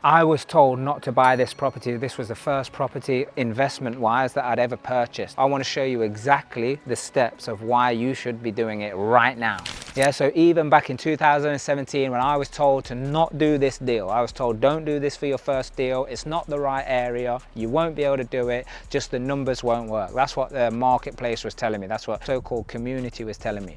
I was told not to buy this property. This was the first property investment-wise that I'd ever purchased. I want to show you exactly the steps of why you should be doing it right now. Yeah, so even back in 2017, when I was told to not do this deal, I was told don't do this for your first deal. It's not the right area. You won't be able to do it. Just the numbers won't work. That's what the marketplace was telling me. That's what so-called community was telling me.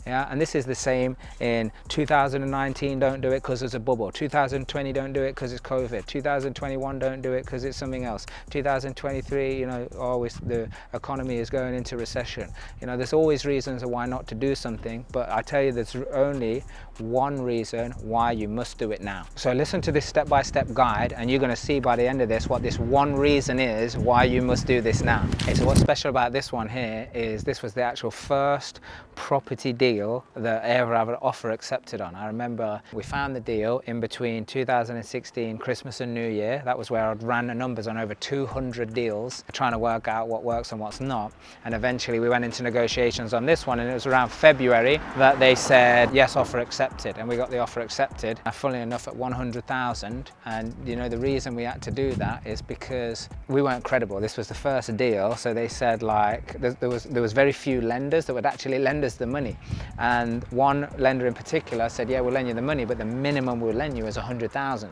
Yeah, and this is the same in 2019, don't do it because there's a bubble. 2020, don't do it because it's COVID. 2021, don't do it because it's something else. 2023, you know, always the economy is going into recession. You know, there's always reasons why not to do something, but I tell you, there's only one reason why you must do it now. So listen to this step-by-step guide, and you're going to see by the end of this what this one reason is why you must do this now. Okay, so what's special about this one here is this was the actual first property deal that I ever had an offer accepted on. I remember we found the deal in between 2016 Christmas and New Year. That was where I'd ran the numbers on over 200 deals, trying to work out what works and what's not. And eventually we went into negotiations on this one, and it was around February that they said yes, offer accepted, and we got the offer accepted, funnily enough, at 100,000. And you know, the reason we had to do that is because we weren't credible. This was the first deal, so they said like there was very few lenders that would actually lend us the money. And one lender in particular said, yeah, we'll lend you the money, but the minimum we'll lend you is 100,000.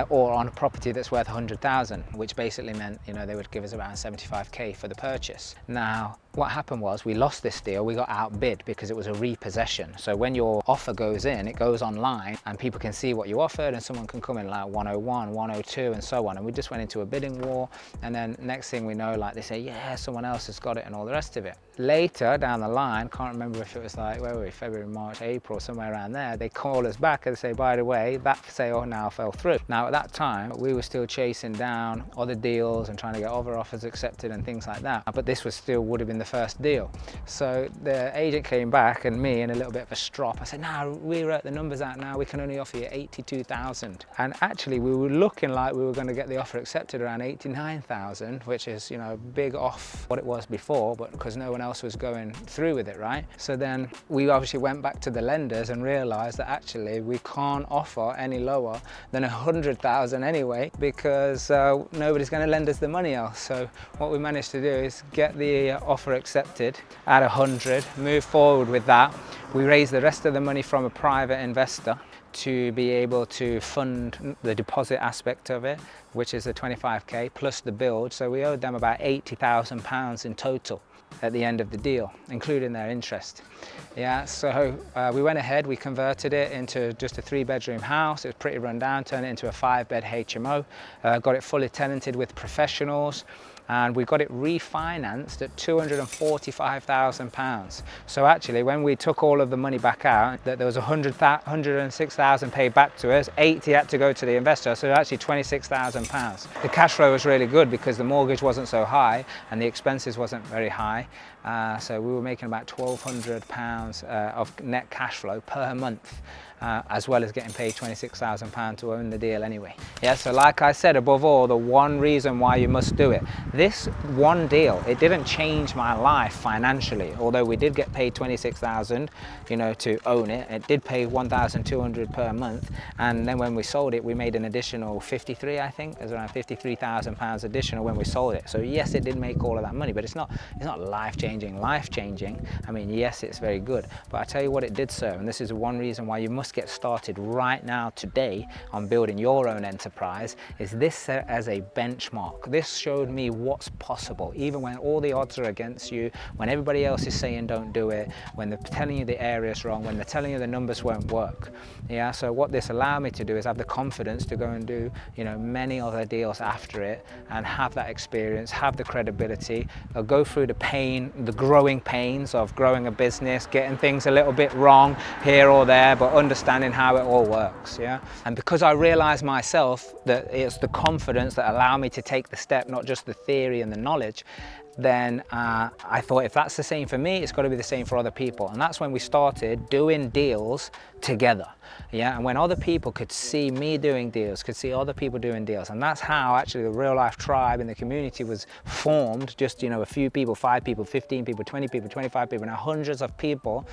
Or on a property that's worth 100,000, which basically meant, you know, they would give us around 75k for the purchase. Now, what happened was we lost this deal. We got outbid because it was a repossession. So when your offer goes in, it goes online and people can see what you offered, and someone can come in like 101, 102 and so on. And we just went into a bidding war, and then next thing we know, like they say, yeah, someone else has got it and all the rest of it. Later down the line, can't remember if it was like, where were we, February, March, April, somewhere around there, they call us back and say, by the way, that sale now fell through. Now at that time, we were still chasing down other deals and trying to get other offers accepted and things like that. But this was still would have been the first deal. So the agent came back, and me in a little bit of a strop, I said, no, we wrote the numbers out now, we can only offer you 82,000. And actually we were looking like we were going to get the offer accepted around 89,000, which is, you know, big off what it was before, but because no one else was going through with it, right? So then we obviously went back to the lenders and realized that actually we can't offer any lower than 100,000 anyway, because nobody's going to lend us the money else. So what we managed to do is get the offer accepted at 100, move forward with that. We raised the rest of the money from a private investor to be able to fund the deposit aspect of it, which is the 25k plus the build. So we owed them about £80,000 in total at the end of the deal, including their interest. Yeah, so we went ahead, we converted it into just a 3-bedroom house. It was pretty run down, turned it into a 5-bed HMO, got it fully tenanted with professionals, and we got it refinanced at £245,000. So actually, when we took all of the money back out, that there was 106,000 paid back to us, 80 had to go to the investor, so actually £26,000. The cash flow was really good because the mortgage wasn't so high and the expenses wasn't very high. So we were making about £1,200 of net cash flow per month, as well as getting paid £26,000 to own the deal anyway. Yeah, so like I said, above all, the one reason why you must do it. This one deal, it didn't change my life financially, although we did get paid £26,000, you know, to own it. It did pay £1,200 per month, and then when we sold it, we made an additional 53, I think. There's around £53,000 additional when we sold it. So yes, it did make all of that money, but it's not life-changing. I mean, yes, it's very good, but I tell you what it did serve, and this is one reason why you must get started right now today on building your own enterprise, is this as a benchmark. This showed me what's possible, even when all the odds are against you, when everybody else is saying don't do it, when they're telling you the area's wrong, when they're telling you the numbers won't work. Yeah, so what this allowed me to do is have the confidence to go and do, you know, many other deals after it, and have that experience, have the credibility, go through the pain, the growing pains of growing a business, getting things a little bit wrong here or there, but understanding how it all works. Yeah, and because I realized myself that it's the confidence that allowed me to take the step, not just the theory and the knowledge, then I thought, if that's the same for me, it's got to be the same for other people. And that's when we started doing deals together. Yeah, and when other people could see me doing deals, could see other people doing deals, and that's how actually the real life tribe and the community was formed. Just, you know, a few people, 5 people, 15 people, 20 people, 25 people, now hundreds of people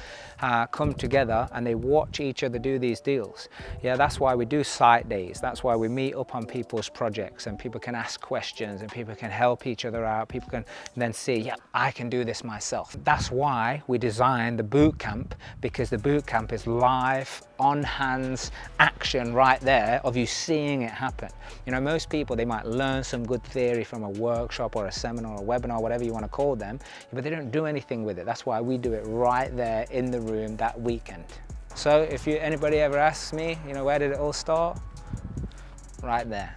come together and they watch each other do these deals. Yeah, that's why we do site days. That's why we meet up on people's projects, and people can ask questions and people can help each other out. People can then see, yeah, I can do this myself. That's why we designed the boot camp, because the boot camp is live, on hands action right there of you seeing it happen. You know, most people, they might learn some good theory from a workshop or a seminar or a webinar, whatever you want to call them, but they don't do anything with it. That's why we do it right there in the room that weekend. So if anybody ever asks me, you know, where did it all start? Right there.